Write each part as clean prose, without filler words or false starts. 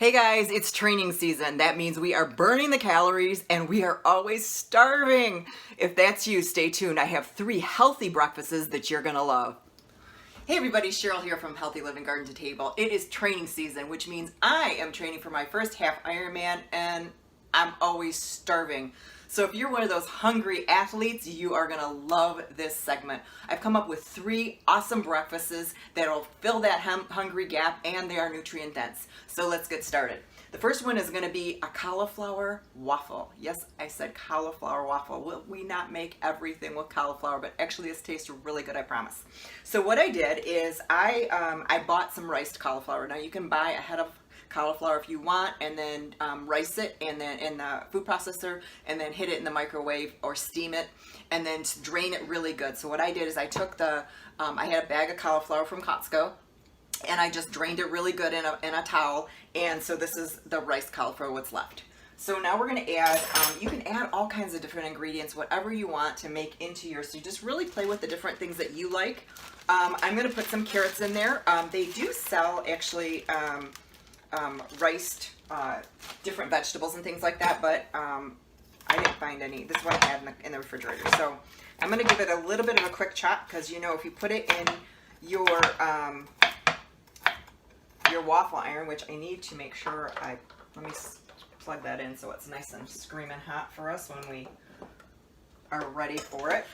Hey guys, it's training season. That means we are burning the calories and we are always starving. If that's you, stay tuned. I have 3 healthy breakfasts that you're gonna love. Hey everybody, Cheryl here from Healthy Living Garden to Table. It is training season, which means I am training for my first half Ironman and I'm always starving. So if you're one of those hungry athletes, you are gonna love this segment. I've come up with 3 awesome breakfasts that'll fill that hungry gap, and they are nutrient dense. So let's get started. The first one is gonna be a cauliflower waffle. Yes, I said cauliflower waffle. Will we not make everything with cauliflower, but actually this tastes really good, I promise. So what I did is I bought some riced cauliflower. Now you can buy a head of cauliflower if you want, and then rice it and then in the food processor, and then hit it in the microwave or steam it, and then drain it really good. So what I did is I took I had a bag of cauliflower from Costco, and I just drained it really good in a towel, and so this is the riced cauliflower, what's left. So now we're going to add, you can add all kinds of different ingredients, whatever you want to make into yours. So you just really play with the different things that you like. I'm going to put some carrots in there. They do sell actually riced different vegetables and things like that, but I didn't find any. This is what I had in the refrigerator. So I'm going to give it a little bit of a quick chop, because you know, if you put it in your waffle iron, which I need to make sure let me plug that in so it's nice and screaming hot for us when we are ready for it.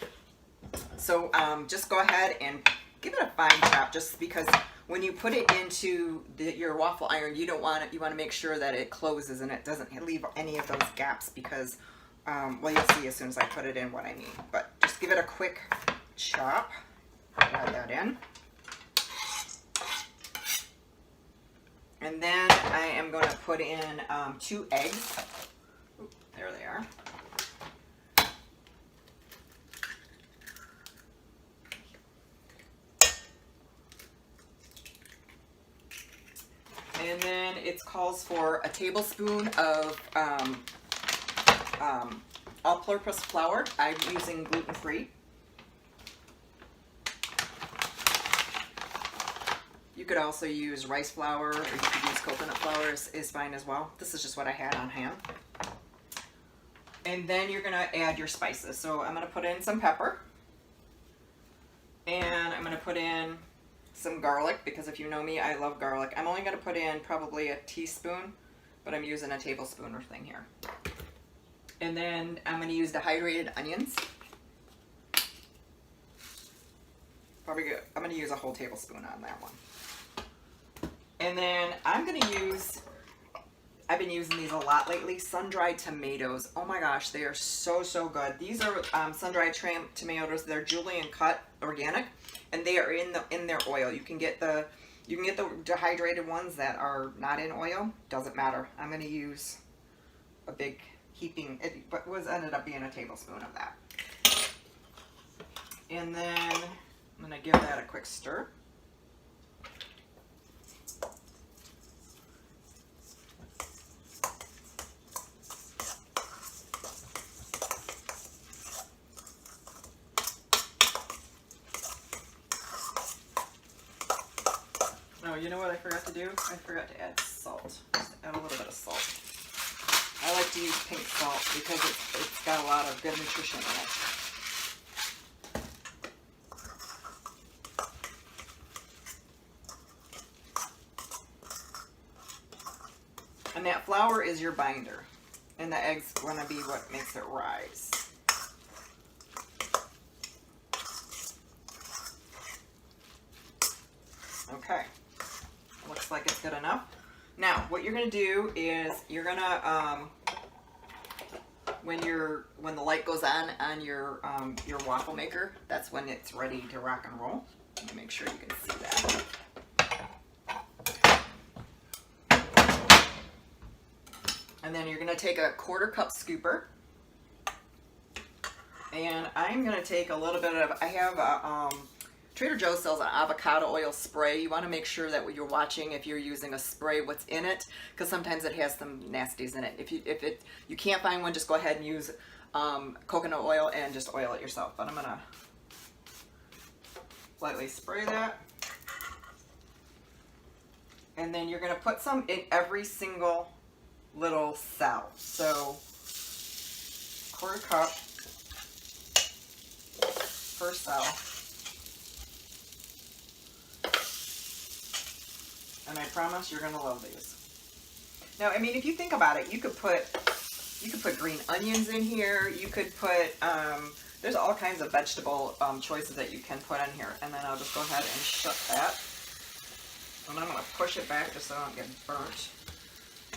So just go ahead and give it a fine chop, just because when you put it into your waffle iron, you want to make sure that it closes and it doesn't leave any of those gaps, because well, you'll see as soon as I put it in what I mean. But just give it a quick chop. Add that in. And then I am going to put in 2 eggs. Oop, there they are. And then it calls for a tablespoon of all-purpose flour. I'm using gluten-free. You could also use rice flour, or you could use coconut flour, is fine as well. This is just what I had on hand. And then you're gonna add your spices. So I'm gonna put in some pepper, and I'm gonna put in some garlic, because if you know me, I love garlic. I'm only gonna put in probably a teaspoon, but I'm using a tablespoon or thing here. And then I'm gonna use dehydrated onions. Probably good. I'm gonna use a whole tablespoon on that one. And then I'm gonna use, I've been using these a lot lately, sun-dried tomatoes. Oh my gosh, they are so good. These are sun-dried tomatoes. They're julienne cut, organic, and they are in their oil. You can get the dehydrated ones that are not in oil. Doesn't matter. I'm gonna use a big heaping. It ended up being a tablespoon of that. And then I'm gonna give that a quick stir. Oh, you know what I forgot to do? I forgot to add salt. Just add a little bit of salt. I like to use pink salt because it's got a lot of good nutrition in it. And that flour is your binder, and the egg's going to be what makes it rise. Okay. Looks like it's good enough. Now, what you're going to do is you're going to, when the light goes on your waffle maker, that's when it's ready to rock and roll. Let me make sure you can see that. And then you're going to take a 1/4 cup scooper, and I'm going to take a little bit of, I have a Trader Joe's sells an avocado oil spray. You want to make sure that when you're watching, if you're using a spray, what's in it, because sometimes it has some nasties in it. If you can't find one, just go ahead and use coconut oil and just oil it yourself. But I'm gonna lightly spray that. And then you're going to put some in every single little cell. So 1/4 cup per cell. And I promise you're going to love these. Now, I mean, if you think about it, you could put green onions in here. You could put, there's all kinds of vegetable choices that you can put in here. And then I'll just go ahead and shut that. And I'm going to push it back just so I don't get burnt.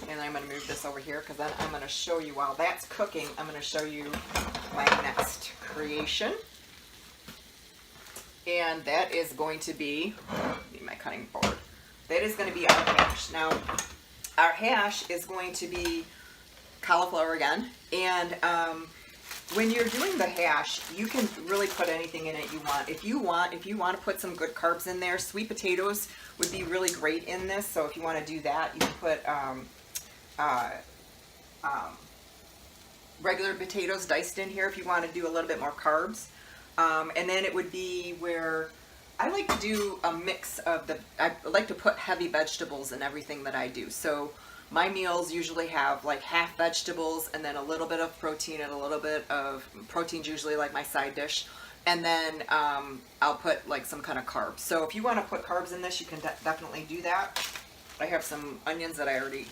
And I'm going to move this over here because then I'm going to show you, while that's cooking, I'm going to show you my next creation. And that is going to be my cutting board. That is going to be our hash. Now, our hash is going to be cauliflower again. And when you're doing the hash, you can really put anything in it you want. If you want to put some good carbs in there, sweet potatoes would be really great in this. So if you want to do that, you can put regular potatoes diced in here if you want to do a little bit more carbs. And then it would be where I like to do a mix of I like to put heavy vegetables in everything that I do. So my meals usually have like half vegetables and then a little bit of protein, and a little bit of protein's usually like my side dish. And then I'll put like some kind of carbs. So if you want to put carbs in this, you can definitely do that. I have some onions that I already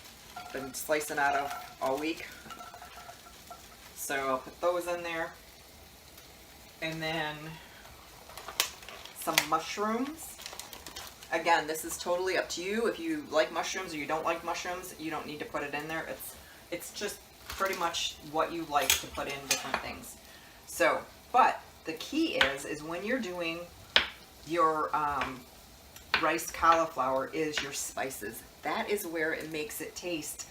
been slicing out of all week. So I'll put those in there. And then some mushrooms. Again, this is totally up to you. If you like mushrooms or you don't like mushrooms, you don't need to put it in there. It's just pretty much what you like to put in different things. So, but the key is when you're doing your riced cauliflower is your spices. That is where it makes it taste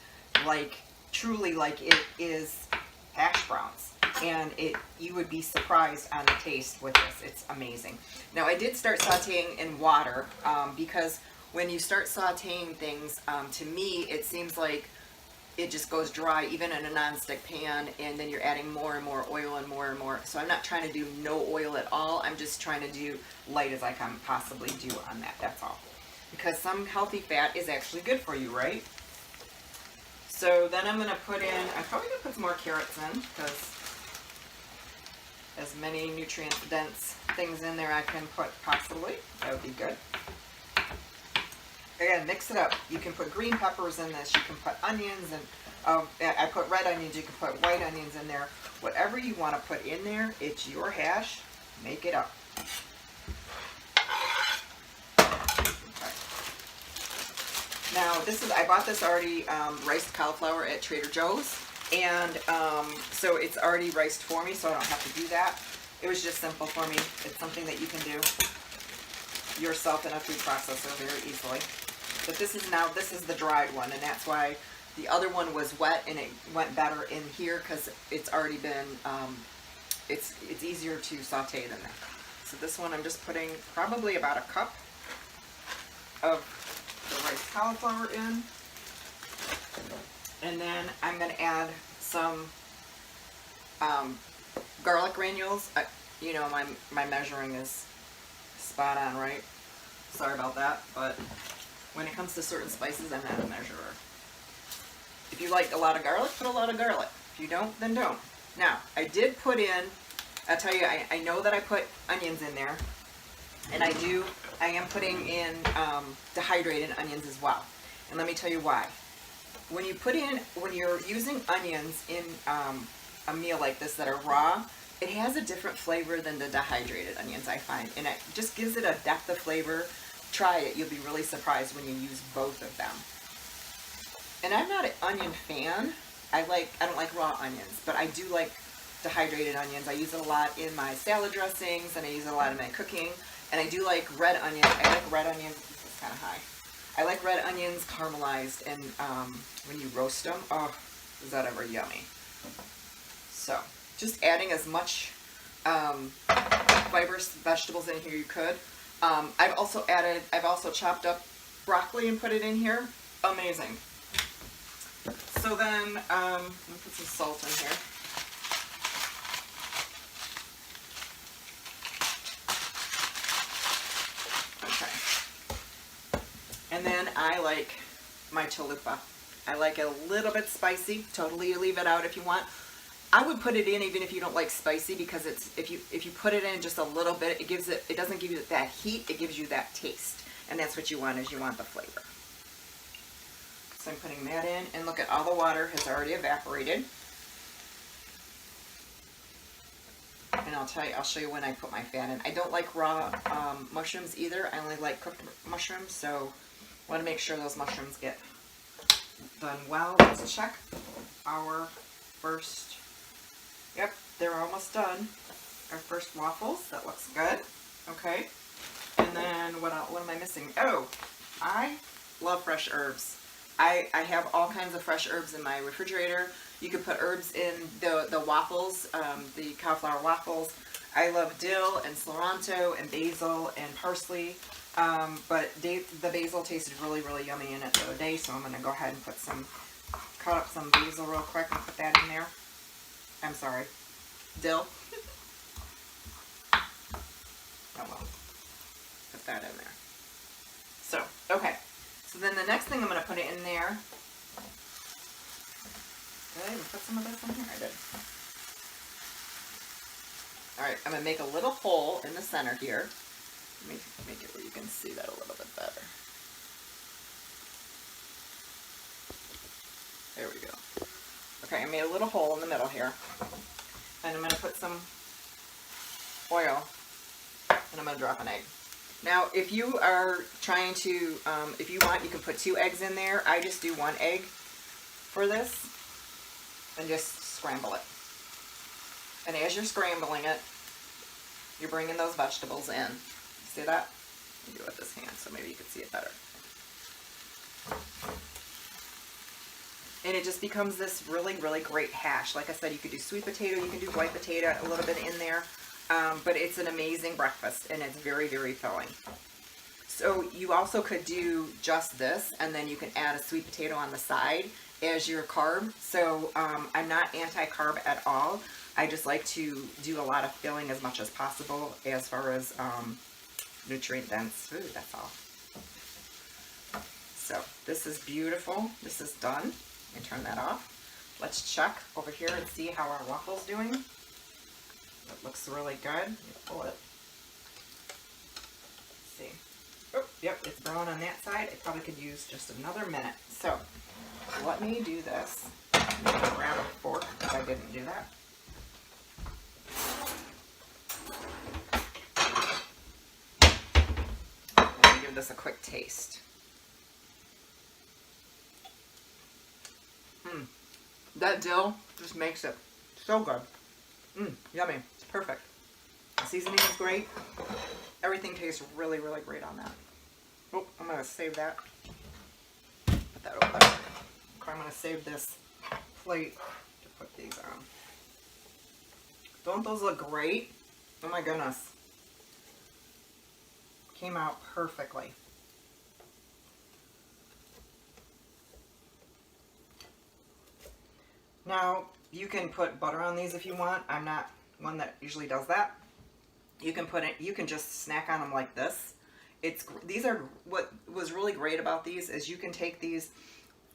like, truly like it is hash browns. And you would be surprised on the taste with this. It's amazing. Now, I did start sauteing in water because when you start sauteing things, to me, it seems like it just goes dry, even in a non-stick pan, and then you're adding more and more oil and more and more. So I'm not trying to do no oil at all. I'm just trying to do light as I can possibly do on that. That's all. Because some healthy fat is actually good for you, right? So then I'm going to put in, I'm probably going to put some more carrots in because as many nutrient-dense things in there I can put possibly. That would be good. Again, mix it up. You can put green peppers in this. You can put onions, and I put red onions. You can put white onions in there. Whatever you want to put in there, it's your hash. Make it up. Okay. Now, I bought this already riced cauliflower at Trader Joe's. And so it's already riced for me, so I don't have to do that. It was just simple for me. It's something that you can do yourself in a food processor very easily. But this is the dried one, and that's why the other one was wet, and it went better in here because it's already been, it's easier to saute than that. So this one I'm just putting probably about a cup of the riced cauliflower in. And then I'm going to add some garlic granules. You know, my measuring is spot on, right? Sorry about that, but when it comes to certain spices, I'm not a measurer. If you like a lot of garlic, put a lot of garlic. If you don't, then don't. Now, I did put in, I'll tell you, I know that I put onions in there, and I am putting in dehydrated onions as well. And let me tell you why. When you're using onions in a meal like this that are raw, it has a different flavor than the dehydrated onions, I find. And it just gives it a depth of flavor. Try it. You'll be really surprised when you use both of them. And I'm not an onion fan. I don't like raw onions, but I do like dehydrated onions. I use it a lot in my salad dressings, and I use it a lot in my cooking. And I do like red onions. I like red onions. This is kind of high. I like red onions caramelized, and when you roast them, oh, is that ever yummy. So, just adding as much fibrous vegetables in here you could. I've also chopped up broccoli and put it in here. Amazing. So then, let me put some salt in here. And then I like my chalupa. I like it a little bit spicy. Totally leave it out if you want. I would put it in even if you don't like spicy, because it's if you put it in just a little bit, it doesn't give you that heat, it gives you that taste. And that's what you want, is you want the flavor. So I'm putting that in, and look at all the water has already evaporated. And I'll show you when I put my fat in. I don't like raw mushrooms either. I only like cooked mushrooms, so I want to make sure those mushrooms get done well. Let's check our first. Yep, they're almost done. Our first waffles. That looks good. Okay. And then what am I missing? Oh, I love fresh herbs. I have all kinds of fresh herbs in my refrigerator. You could put herbs in the waffles, the cauliflower waffles. I love dill and cilantro and basil and parsley. But the basil tasted really, really yummy in it the other day, so I'm going to go ahead and cut up some basil real quick and put that in there. I'm sorry, dill. Oh well, put that in there. So, okay. So then the next thing I'm going to put it in there. Did I even put some of this in here? I did. Alright, I'm going to make a little hole in the center here. Let me make it where you can see that a little bit better. There we go. Okay, I made a little hole in the middle here. And I'm going to put some oil, and I'm going to drop an egg. Now, if you are trying to, if you want, you can put 2 eggs in there. I just do 1 egg for this, and just scramble it. And as you're scrambling it, you're bringing those vegetables in. See that? I'll do it with this hand so maybe you can see it better. And it just becomes this really, really great hash. Like I said, you could do sweet potato, you can do white potato, a little bit in there. But it's an amazing breakfast, and it's very, very filling. So you also could do just this, and then you can add a sweet potato on the side as your carb. So I'm not anti-carb at all. I just like to do a lot of filling as much as possible as far as nutrient dense food, that's all. So this is beautiful. This is done. I turn that off. Let's check over here and see how our waffle's doing. It looks really good. Pull it. Let's see. Oh, yep, it's brown on that side. It probably could use just another minute. So let me do this. I'm going to grab a fork if I didn't do that. Let me give this a quick taste. That dill just makes it so good. Yummy. It's perfect. The seasoning is great. Everything tastes really, really great on that. Oh, I'm going to save that. Put that over there. Okay, I'm going to save this plate to put these on. Don't those look great? Oh my goodness. Came out perfectly. Now, you can put butter on these if you want. I'm not one that usually does that. You can put it, you can just snack on them like this. These are, what was really great about these is you can take these,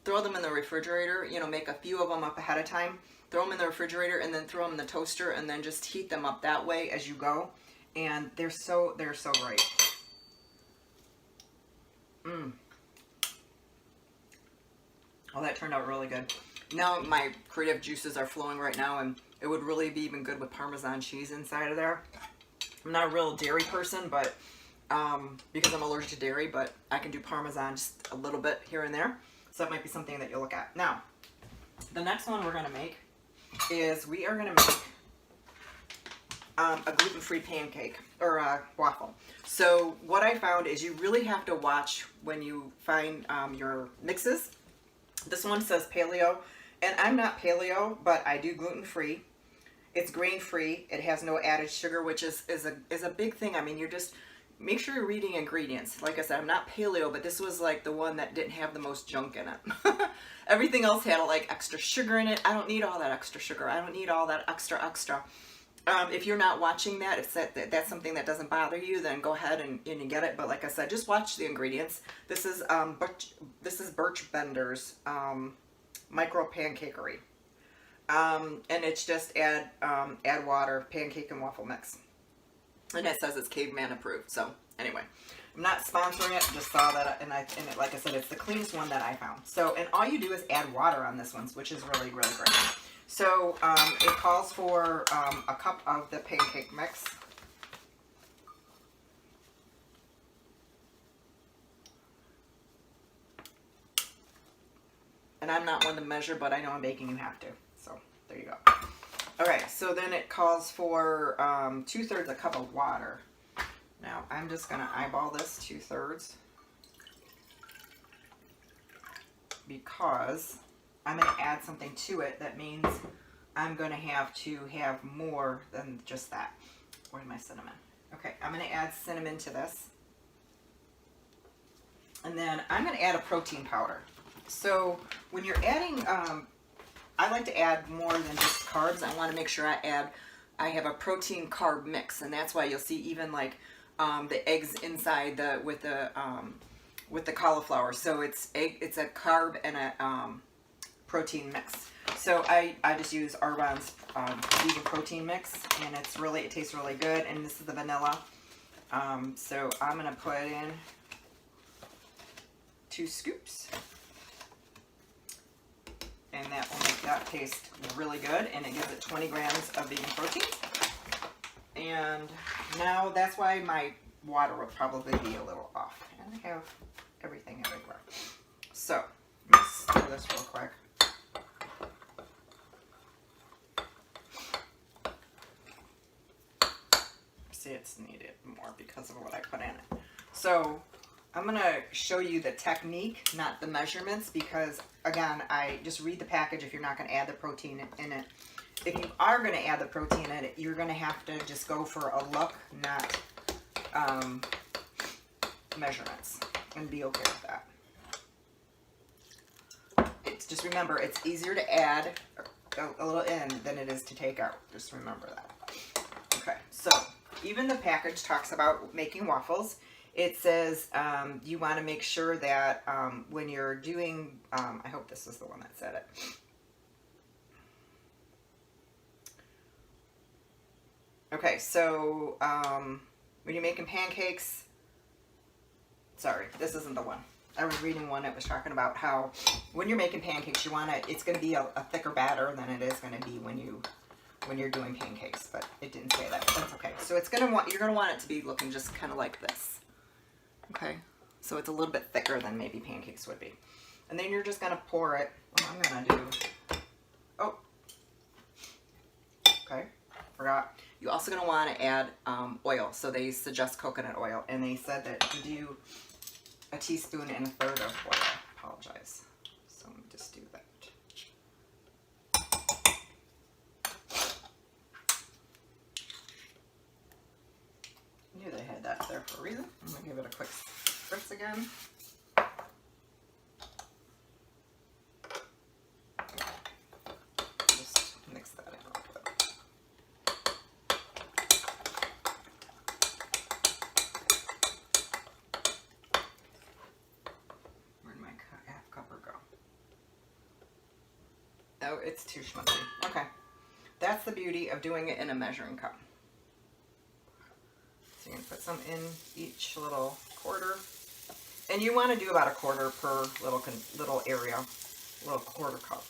throw them in the refrigerator, you know, make a few of them up ahead of time, throw them in the refrigerator, and then throw them in the toaster, and then just heat them up that way as you go. And they're so great. Oh, that turned out really good. Now my creative juices are flowing right now, and it would really be even good with Parmesan cheese inside of there. I'm not a real dairy person, but because I'm allergic to dairy, but I can do Parmesan just a little bit here and there. So that might be something that you'll look at. Now, the next one we're going to make is we are going to make a gluten-free pancake or a waffle. So what I found is you really have to watch when you find your mixes. This one says paleo, and I'm not paleo, but I do gluten-free. It's grain-free. It has no added sugar, which is a big thing. I mean, you're just, make sure you're reading ingredients. Like I said, I'm not paleo, but this was like the one that didn't have the most junk in it. Everything else had like extra sugar in it. I don't need all that extra sugar. I don't need all that extra. If you're not watching that, if that's something that doesn't bother you, then go ahead and get it. But like I said, just watch the ingredients. This is Birch Bender's micro pancakery, and it's just add water, pancake and waffle mix, and it says it's caveman approved. So anyway, I'm not sponsoring it. Just saw that, and it, like I said, it's the cleanest one that I found. So, and all you do is add water on this one, which is really great. So it calls for a cup of the pancake mix. And I'm not one to measure, but I know I'm baking, you have to. So there you go. Okay, so then it calls for 2/3 a cup of water. Now I'm just gonna eyeball this 2/3 because I'm going to add something to it. That means I'm going to have more than just that. Where's my cinnamon? Okay, I'm going to add cinnamon to this. And then I'm going to add a protein powder. So when you're adding, I like to add more than just carbs. I want to make sure I have a protein carb mix. And that's why you'll see even like the eggs inside with the cauliflower. So it's a carb and a protein mix. So I just use Arbonne's vegan protein mix, and it tastes really good. And this is the vanilla. So I'm gonna put in 2 scoops, and that will make that taste really good, and it gives it 20 grams of vegan protein. And now that's why my water will probably be a little off, and I have everything everywhere. So let's stir this real quick. See, it's needed more because of what I put in it. So I'm going to show you the technique, not the measurements, because again, I just read the package if you're not going to add the protein in it. If you are going to add the protein in it, you're going to have to just go for a look, not measurements, and be okay with that. Just remember, it's easier to add a little in than it is to take out. Just remember that. Okay, so even the package talks about making waffles. It says you want to make sure that when you're doing, I hope this is the one that said it. Okay, so when you're making pancakes, sorry, this isn't the one. I was reading one that was talking about how when you're making pancakes, it's going to be a thicker batter than it is going to be when you're doing pancakes, but it didn't say that. But that's okay. So you're going to want it to be looking just kind of like this. Okay, so it's a little bit thicker than maybe pancakes would be. And then you're just going to pour it. What I'm going to do, okay, forgot. You're also going to want to add oil. So they suggest coconut oil, and they said that you do 1.25 teaspoons of oil. Apologize. So let me just do that. I knew they had that there for a reason. I'm going to give it a quick spritz again. Just mix that in real quick. Where'd my half cupper go? Oh, it's too schmutzy. Okay. That's the beauty of doing it in a measuring cup. So you're going to put some in each little quarter. And you want to do about 1/4 per little area, little quarter cup.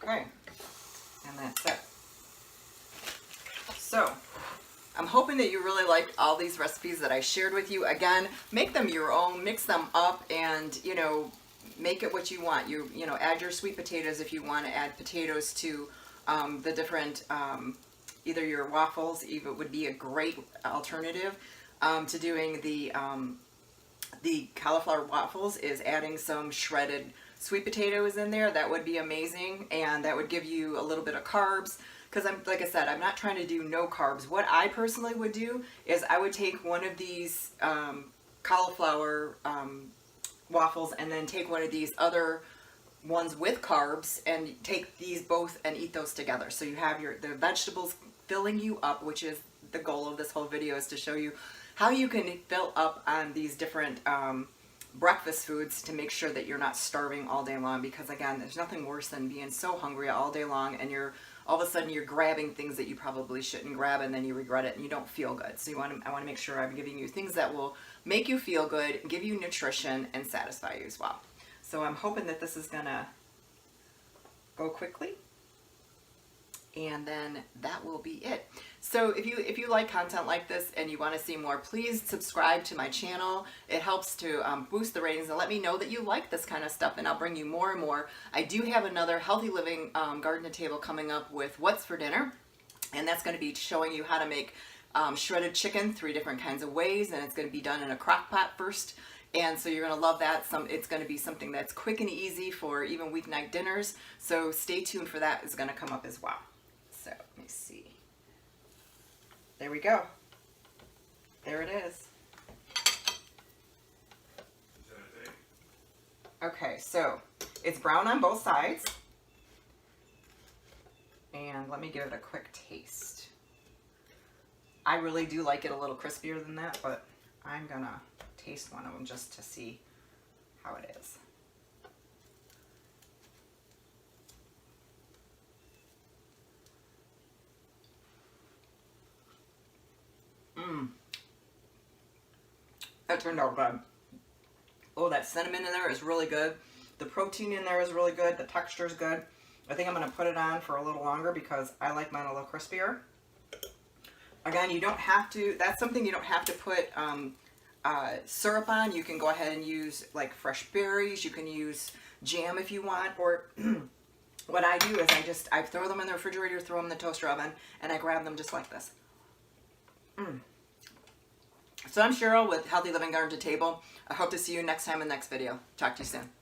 Okay, and that's it. So, I'm hoping that you really liked all these recipes that I shared with you. Again, make them your own, mix them up, and make it what you want. Add your sweet potatoes if you want to add potatoes to the different, either your waffles. Even would be a great alternative to doing the cauliflower waffles, is adding some shredded sweet potato is in there, that would be amazing, and that would give you a little bit of carbs. Because like I said, I'm not trying to do no carbs. What I personally would do is I would take one of these cauliflower waffles and then take one of these other ones with carbs and take these both and eat those together. So you have the vegetables filling you up, which is the goal of this whole video, is to show you how you can fill up on these different breakfast foods to make sure that you're not starving all day long. Because again, there's nothing worse than being so hungry all day long and all of a sudden you're grabbing things that you probably shouldn't grab, and then you regret it and you don't feel good. So I want to make sure I'm giving you things that will make you feel good, give you nutrition, and satisfy you as well. So I'm hoping that this is gonna go quickly, and then that will be it. So if you like content like this and you want to see more, please subscribe to my channel. It helps to boost the ratings and let me know that you like this kind of stuff, and I'll bring you more and more. I do have another healthy living garden to table coming up with what's for dinner, and that's going to be showing you how to make shredded chicken 3 different kinds of ways, and it's going to be done in a crock pot first. And so you're going to love that. It's going to be something that's quick and easy for even weeknight dinners. So stay tuned for that. It's going to come up as well. So let me see. There we go. There it is. Okay, so it's brown on both sides. And let me give it a quick taste. I really do like it a little crispier than that, but I'm going to taste one of them just to see how it is. That turned out good. Oh, that cinnamon in there is really good. The protein in there is really good. The texture is good. I think I'm going to put it on for a little longer because I like mine a little crispier. Again, you don't have to, that's something you don't have to put syrup on. You can go ahead and use like fresh berries. You can use jam if you want, or what I do is I throw them in the refrigerator, throw them in the toaster oven, and I grab them just like this. So I'm Cheryl with Healthy Living Garden to Table. I hope to see you next time in the next video. Talk to you soon.